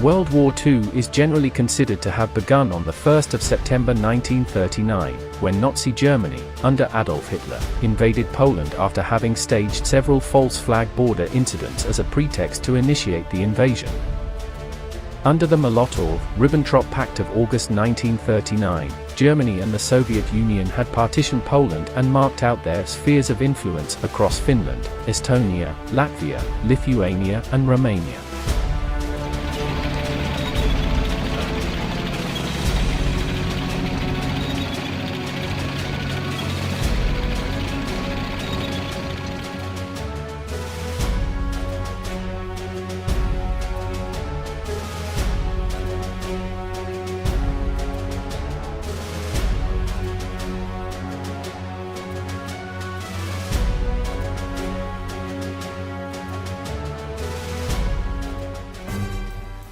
World War II is generally considered to have begun on the 1st of September 1939, when Nazi Germany, under Adolf Hitler, invaded Poland after having staged several false flag border incidents as a pretext to initiate the invasion. Under the Molotov-Ribbentrop Pact of August 1939, Germany and the Soviet Union had partitioned Poland and marked out their spheres of influence across Finland, Estonia, Latvia, Lithuania, and Romania.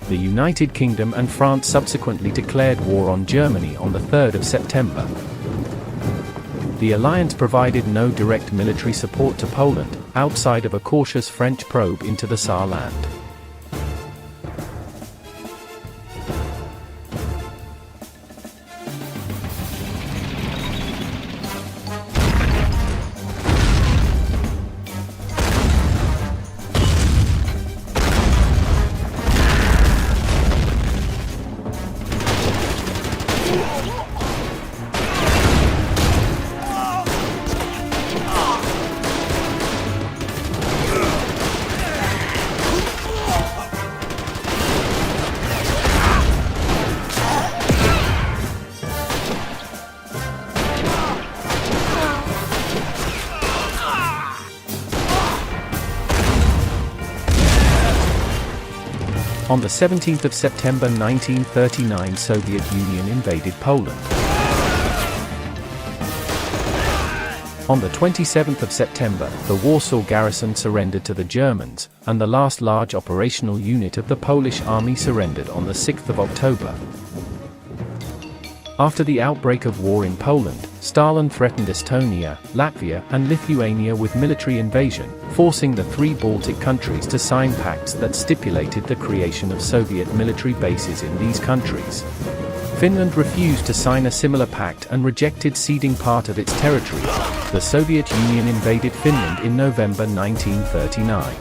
The United Kingdom and France subsequently declared war on Germany on the 3rd of September. The alliance provided no direct military support to Poland, outside of a cautious French probe into the Saarland. On the 17th of September 1939, Soviet Union invaded Poland. On the 27th of September, the Warsaw garrison surrendered to the Germans, and the last large operational unit of the Polish army surrendered on the 6th of October. After the outbreak of war in Poland, Stalin threatened Estonia, Latvia, and Lithuania with military invasion, forcing the three Baltic countries to sign pacts that stipulated the creation of Soviet military bases in these countries. Finland refused to sign a similar pact and rejected ceding part of its territories. The Soviet Union invaded Finland in November 1939.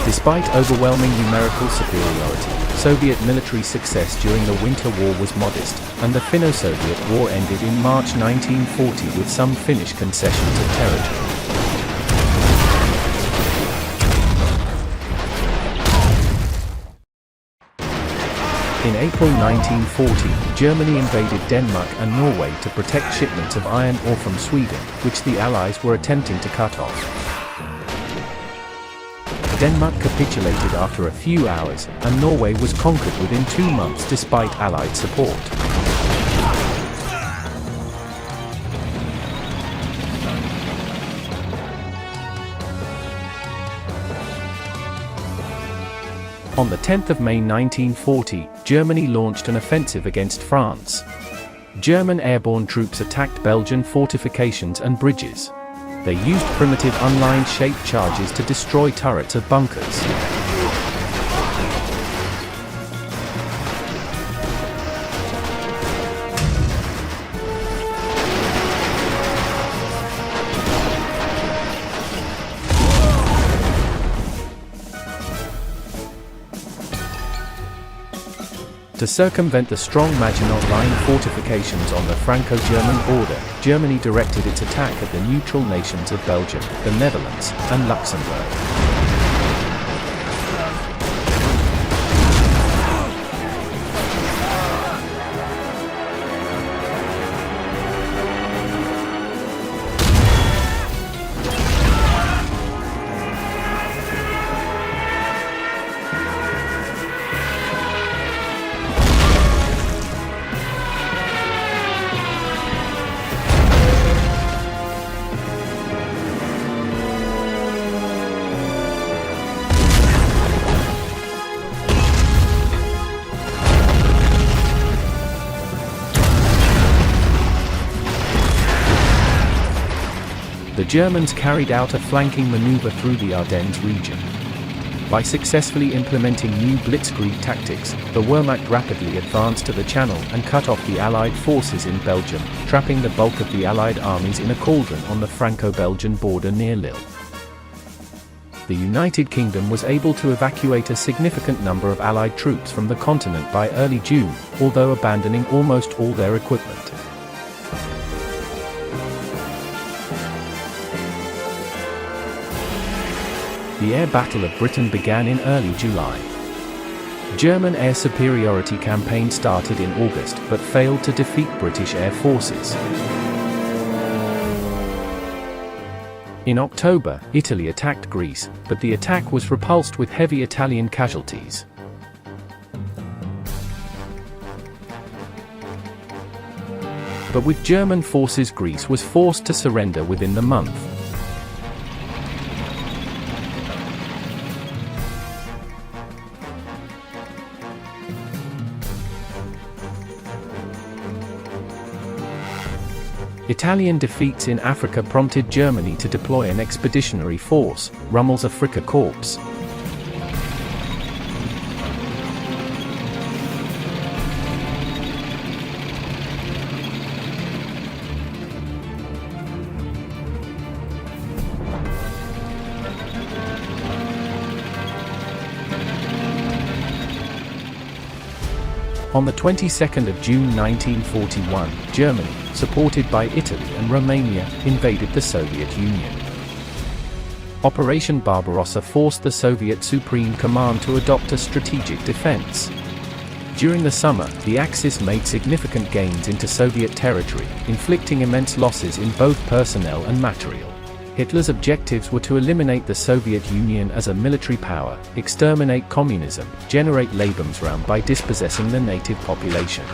Despite overwhelming numerical superiority, Soviet military success during the Winter War was modest, and the Finno-Soviet War ended in March 1940 with some Finnish concessions of territory. In April 1940, Germany invaded Denmark and Norway to protect shipments of iron ore from Sweden, which the Allies were attempting to cut off. Denmark capitulated after a few hours, and Norway was conquered within 2 months despite Allied support. On the 10th of May 1940, Germany launched an offensive against France. German airborne troops attacked Belgian fortifications and bridges. They used primitive unlined-shaped charges to destroy turrets of bunkers. To circumvent the strong Maginot Line fortifications on the Franco-German border, Germany directed its attack at the neutral nations of Belgium, the Netherlands, and Luxembourg. The Germans carried out a flanking maneuver through the Ardennes region. By successfully implementing new blitzkrieg tactics, the Wehrmacht rapidly advanced to the Channel and cut off the Allied forces in Belgium, trapping the bulk of the Allied armies in a cauldron on the Franco-Belgian border near Lille. The United Kingdom was able to evacuate a significant number of Allied troops from the continent by early June, although abandoning almost all their equipment. The Air Battle of Britain began in early July. German air superiority campaign started in August but failed to defeat British air forces. In October, Italy attacked Greece, but the attack was repulsed with heavy Italian casualties. But with German forces, Greece was forced to surrender within the month. Italian defeats in Africa prompted Germany to deploy an expeditionary force, Rommel's Afrika Korps. On the 22nd of June 1941, Germany, supported by Italy and Romania, invaded the Soviet Union. Operation Barbarossa forced the Soviet Supreme Command to adopt a strategic defense. During the summer, the Axis made significant gains into Soviet territory, inflicting immense losses in both personnel and material. Hitler's objectives were to eliminate the Soviet Union as a military power, exterminate communism, generate Lebensraum by dispossessing the native population.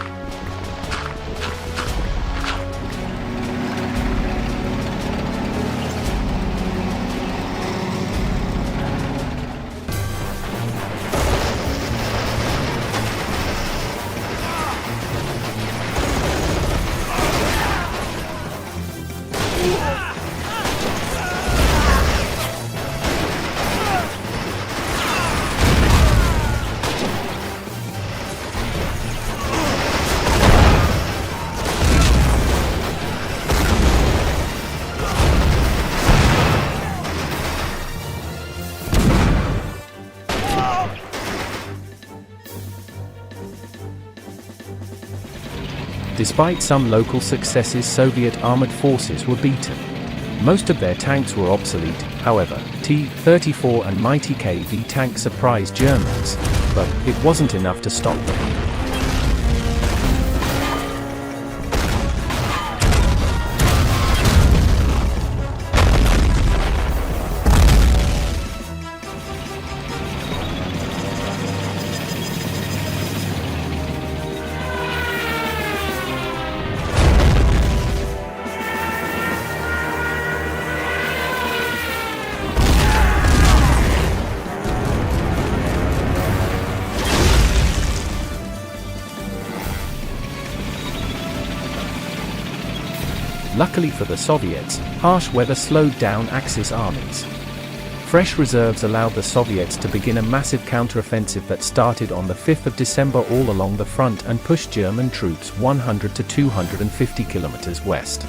Despite some local successes, Soviet armored forces were beaten. Most of their tanks were obsolete, however. T-34 and mighty KV tanks surprised Germans, but it wasn't enough to stop them. Luckily for the Soviets, harsh weather slowed down Axis armies. Fresh reserves allowed the Soviets to begin a massive counteroffensive that started on the 5th of December all along the front and pushed German troops 100 to 250 kilometers west.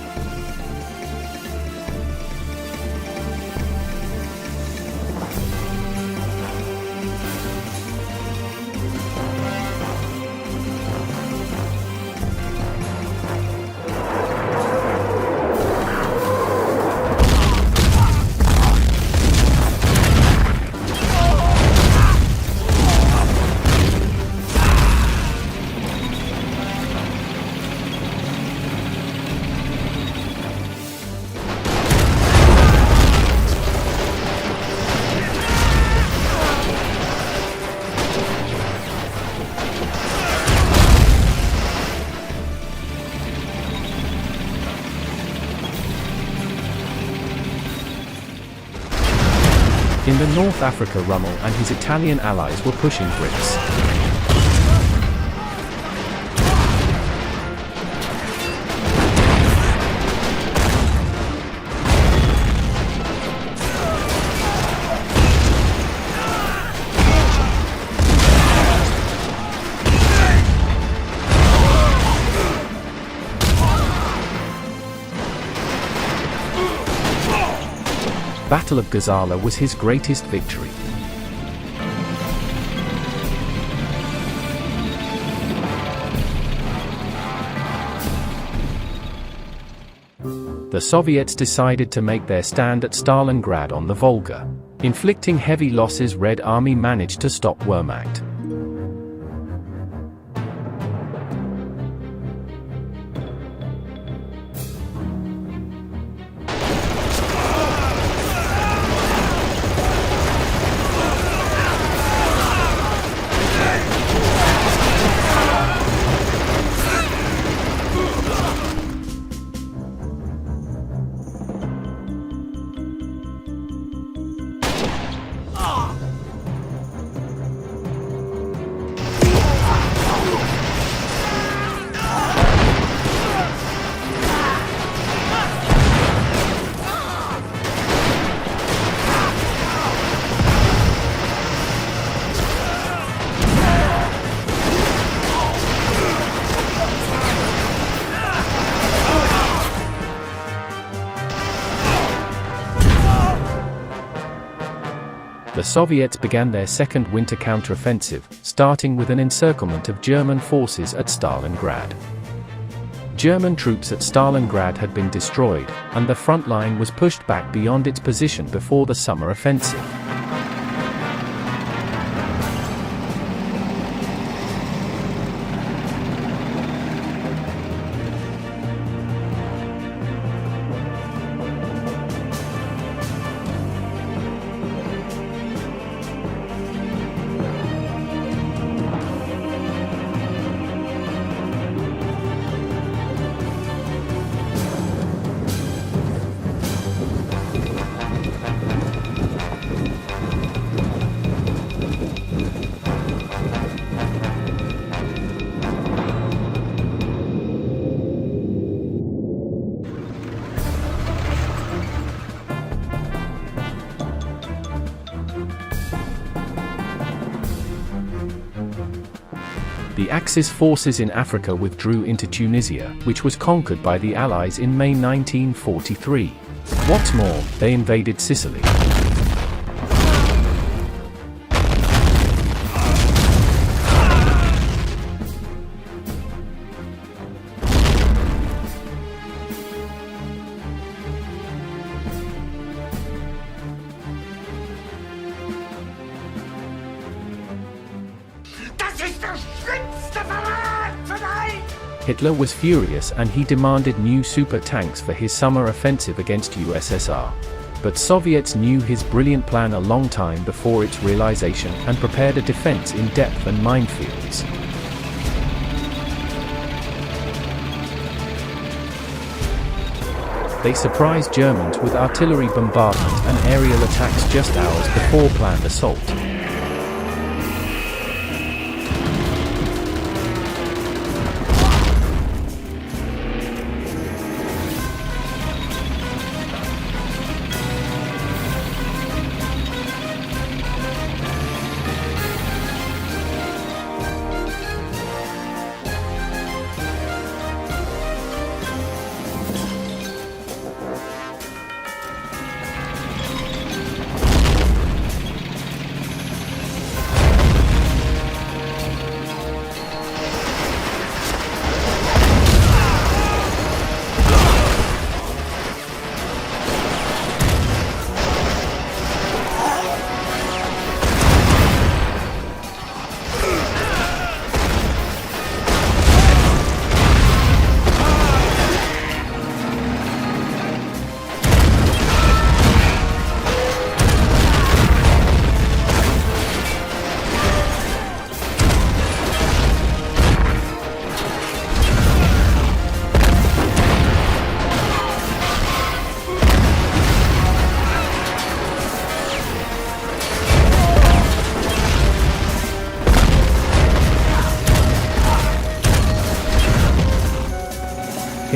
In the North Africa, Rommel and his Italian allies were pushing Brits. Battle of Gazala was his greatest victory. The Soviets decided to make their stand at Stalingrad on the Volga. Inflicting heavy losses, Red Army managed to stop Wehrmacht. The Soviets began their second winter counteroffensive, starting with an encirclement of German forces at Stalingrad. German troops at Stalingrad had been destroyed, and the front line was pushed back beyond its position before the summer offensive. The Axis forces in Africa withdrew into Tunisia, which was conquered by the Allies in May 1943. What's more, they invaded Sicily. Hitler was furious and he demanded new super tanks for his summer offensive against USSR. But Soviets knew his brilliant plan a long time before its realization and prepared a defense in depth and minefields. They surprised Germans with artillery bombardment and aerial attacks just hours before planned assault.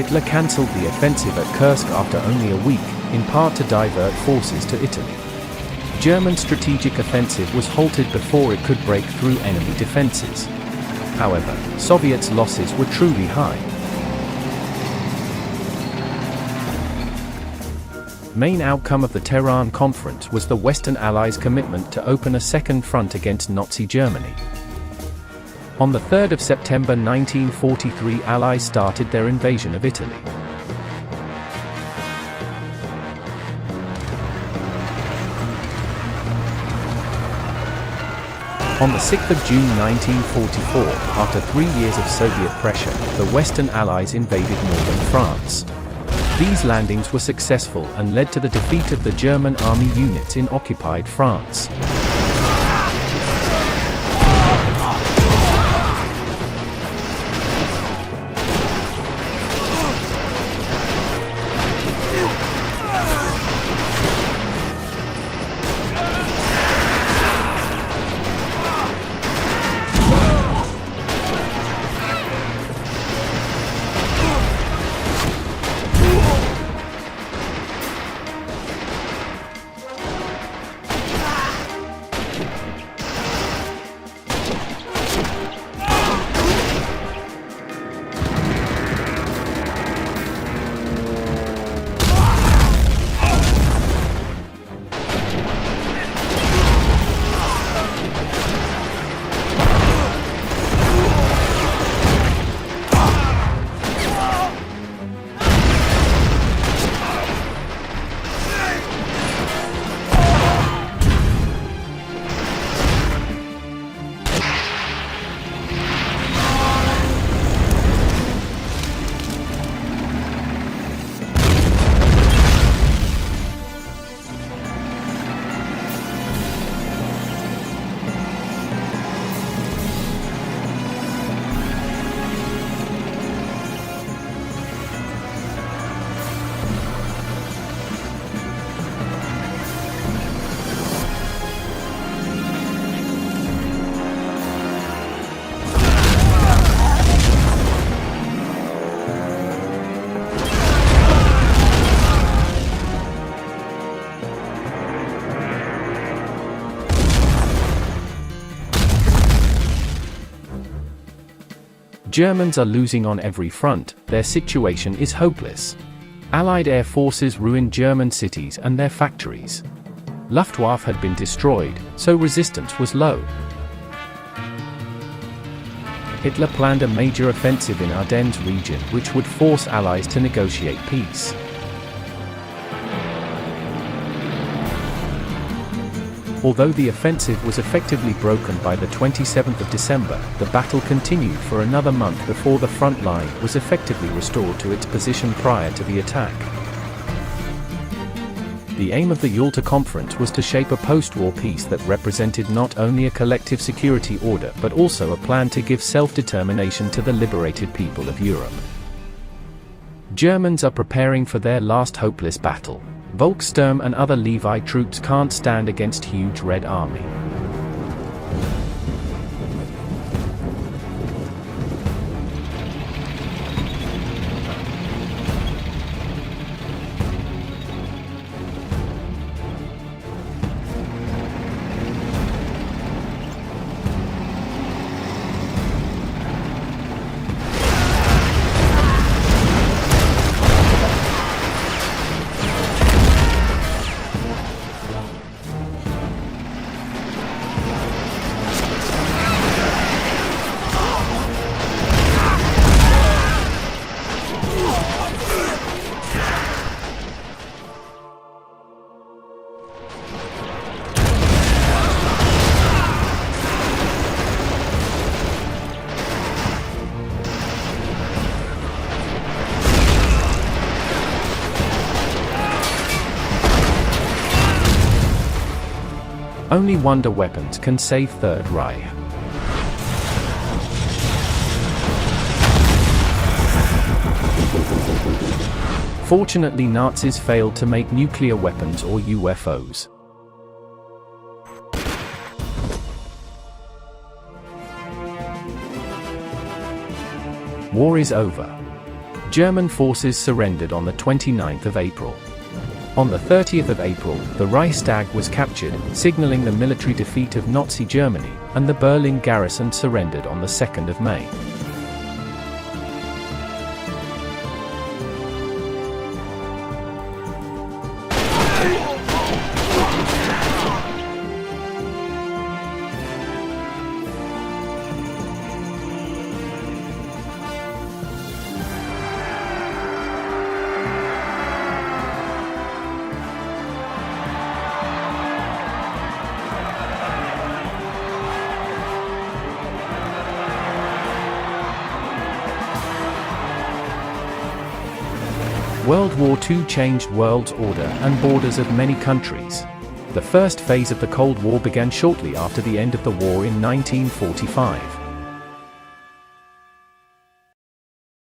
Hitler cancelled the offensive at Kursk after only a week, in part to divert forces to Italy. German strategic offensive was halted before it could break through enemy defenses. However, Soviets' losses were truly high. Main outcome of the Tehran Conference was the Western Allies' commitment to open a second front against Nazi Germany. On the 3rd of September 1943, Allies started their invasion of Italy. On the 6th of June 1944, after 3 years of Soviet pressure, the Western Allies invaded northern France. These landings were successful and led to the defeat of the German army units in occupied France. Germans are losing on every front, their situation is hopeless. Allied air forces ruined German cities and their factories. Luftwaffe had been destroyed, so resistance was low. Hitler planned a major offensive in Ardennes region which would force Allies to negotiate peace. Although the offensive was effectively broken by the 27th of December, the battle continued for another month before the front line was effectively restored to its position prior to the attack. The aim of the Yalta Conference was to shape a post-war peace that represented not only a collective security order but also a plan to give self-determination to the liberated people of Europe. Germans are preparing for their last hopeless battle. Volkssturm and other Levi troops can't stand against huge Red Army. Only wonder weapons can save Third Reich. Fortunately, Nazis failed to make nuclear weapons or UFOs. War is over. German forces surrendered on the 29th of April. On the 30th of April, the Reichstag was captured, signaling the military defeat of Nazi Germany, and the Berlin garrison surrendered on the 2nd of May. World War II changed world's order and borders of many countries. The first phase of the Cold War began shortly after the end of the war in 1945.